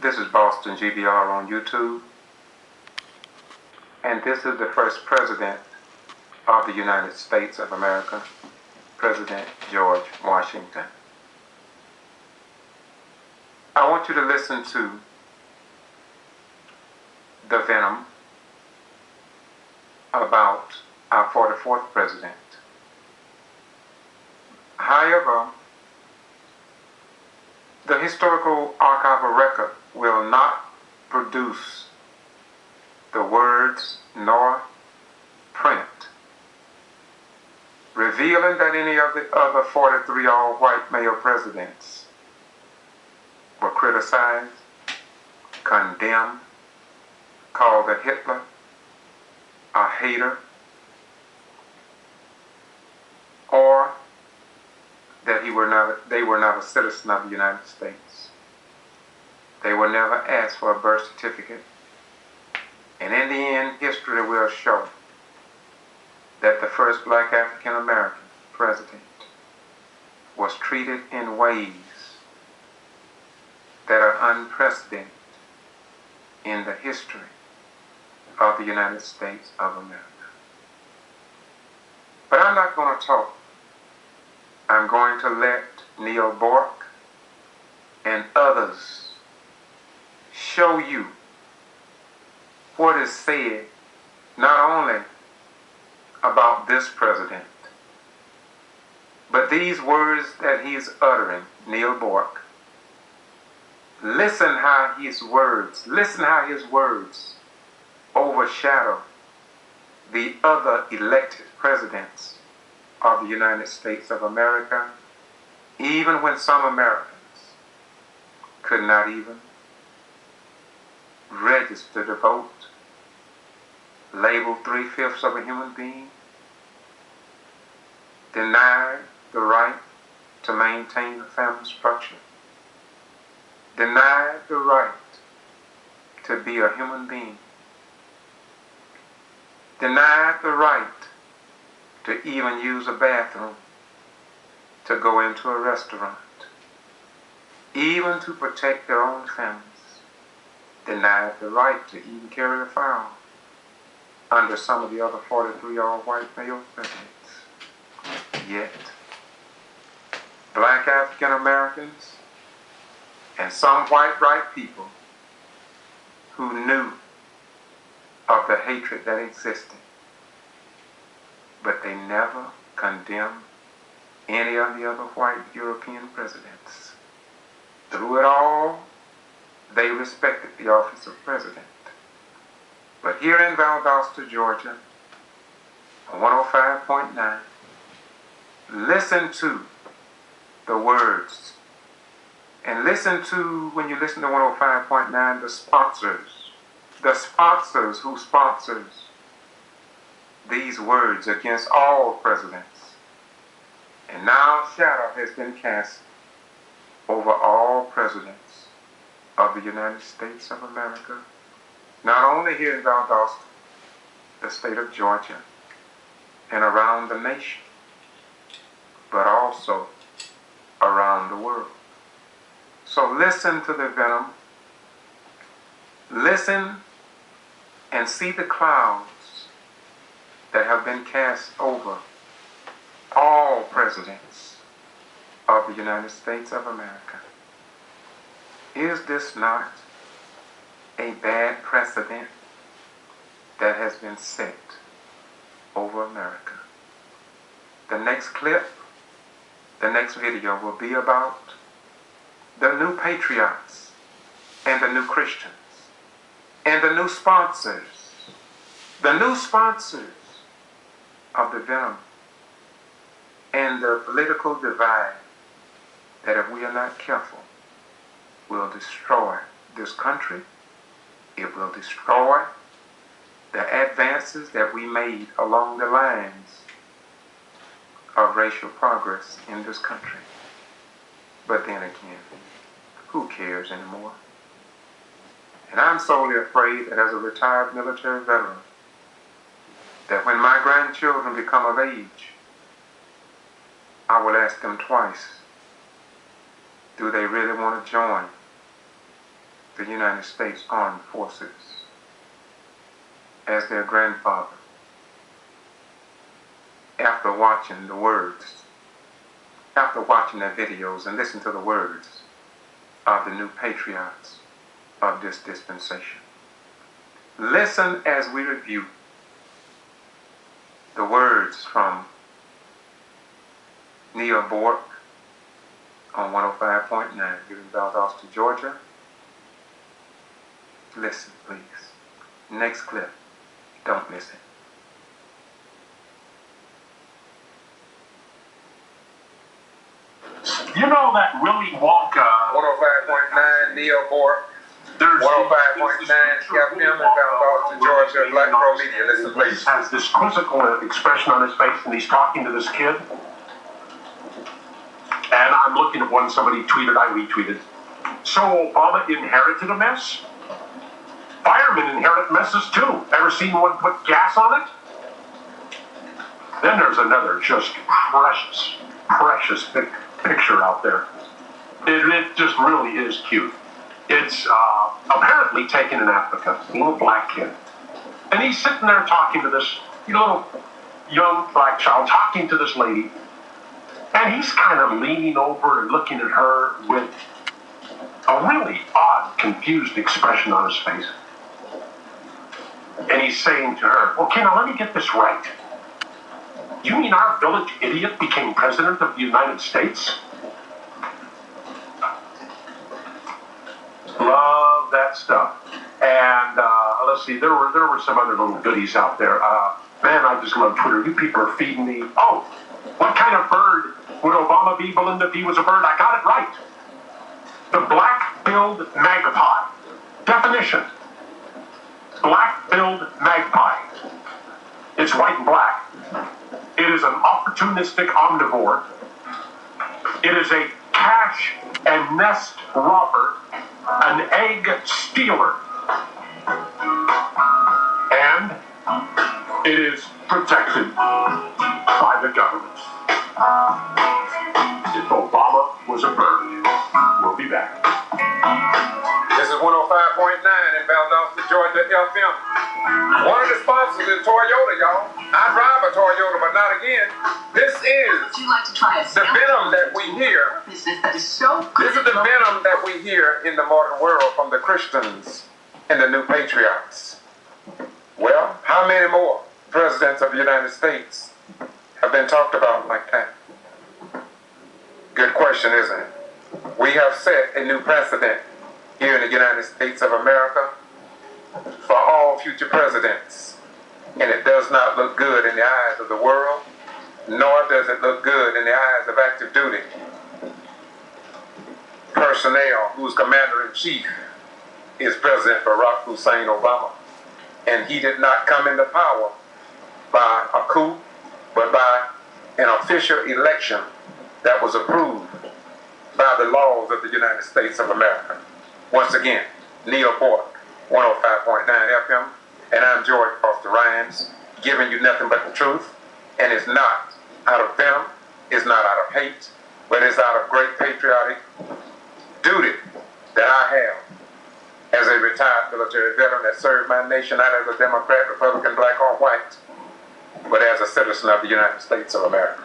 This is Boston G.B.R. on YouTube, and this is the first president of the United States of America, President George Washington. I want you to listen to the venom about our 44th president. However, the historical archival record will not produce the words nor print revealing that any of the other 43 all-white male presidents were criticized, condemned, called a Hitler, a hater, or that they were not a citizen of the United States. They were never asked for a birth certificate. And in the end, history will show that the first black African American president was treated in ways that are unprecedented in the history of the United States of America. But I'm not going to talk. I'm going to let G.B.R. and others show you what is said not only about this president, but these words that he's uttering, G.B.R. Listen how his words overshadow the other elected presidents of the United States of America, even when some Americans could not even register to vote, labeled 3/5 of a human being, denied the right to maintain a family structure, denied the right to be a human being, denied the right to even use a bathroom, to go into a restaurant, even to protect their own families, denied the right to even carry a firearm under some of the other 43 all-white male presidents. Yet, black African Americans and some white bright people who knew of the hatred that existed, but they never condemned any of the other white European presidents. Through it all, they respected the office of president. But here in Valdosta, Georgia, on 105.9, listen to the words. And listen to, when you listen to 105.9, the sponsors who sponsors these words against all presidents. And now a shadow has been cast over all presidents of the United States of America, not only here in Valdosta, the state of Georgia, and around the nation, but also around the world. So listen to the venom. Listen and see the clouds that have been cast over all presidents of the United States of America. Is this not a bad precedent that has been set over America? The next clip, the next video will be about the new patriots and the new Christians and the new sponsors of the venom and the political divide that, if we are not careful, will destroy this country. It will destroy the advances that we made along the lines of racial progress in this country. But then again, who cares anymore? And I'm solely afraid that as a retired military veteran, that when my grandchildren become of age, I will ask them twice, do they really want to join the United States Armed Forces as their grandfather, after watching the words, after watching their videos and listening to the words of the new patriots of this dispensation. Listen as we review the words from G.B.R on 105.9 here in Valdosta, Georgia. Listen, please. Next clip. Don't miss it. You know that Willy Wonka... 105.9 G.B.R 105.9 FM in Valdosta, Georgia, Black Pro Media. Listen, please. Has this quizzical expression on his face, and he's talking to this kid. And I'm looking at one somebody tweeted, I retweeted. So Obama inherited a mess? Firemen inherit messes too. Ever seen one put gas on it? Then there's another just precious picture out there. It just really is cute. It's apparently taken in Africa, a little black kid. And he's sitting there talking to this little young black child, talking to this lady. And he's kind of leaning over and looking at her with a really odd, confused expression on his face. And he's saying to her, okay, now let me get this right. You mean our village idiot became president of the United States? Love that stuff. And let's see, there were some other little goodies out there. Man, I just love Twitter. You people are feeding me. Oh, what kind of bird would Obama be, Belinda, if he was a bird? I got it right. The black-billed magpie. Definition. Black-billed magpie. It's white and black. It is an opportunistic omnivore. It is a cache and nest robber, an egg stealer. And it is protected by the government. If Obama was a bird, we'll be back. This is 105.9 in Valdosta, Georgia, FM. One of the sponsors is Toyota, y'all. I drive a Toyota, but not again. This is Would you like to try the venom that we hear. That is so good. This is the venom that we hear in the modern world from the Christians and the new patriots. Well, how many more presidents of the United States have been talked about like that? Good question, isn't it? We have set a new precedent here in the United States of America for all future presidents. And it does not look good in the eyes of the world, nor does it look good in the eyes of active duty personnel whose commander-in-chief is President Barack Hussein Obama. And he did not come into power by a coup, but by an official election that was approved by the laws of the United States of America. Once again, G.B.R 105.9 FM, and I'm George Foster Ryans, giving you nothing but the truth. And it's not out of venom, it's not out of hate, but it's out of great patriotic duty that I have as a retired military veteran that served my nation not as a Democrat, Republican, black, or white, but as a citizen of the United States of America.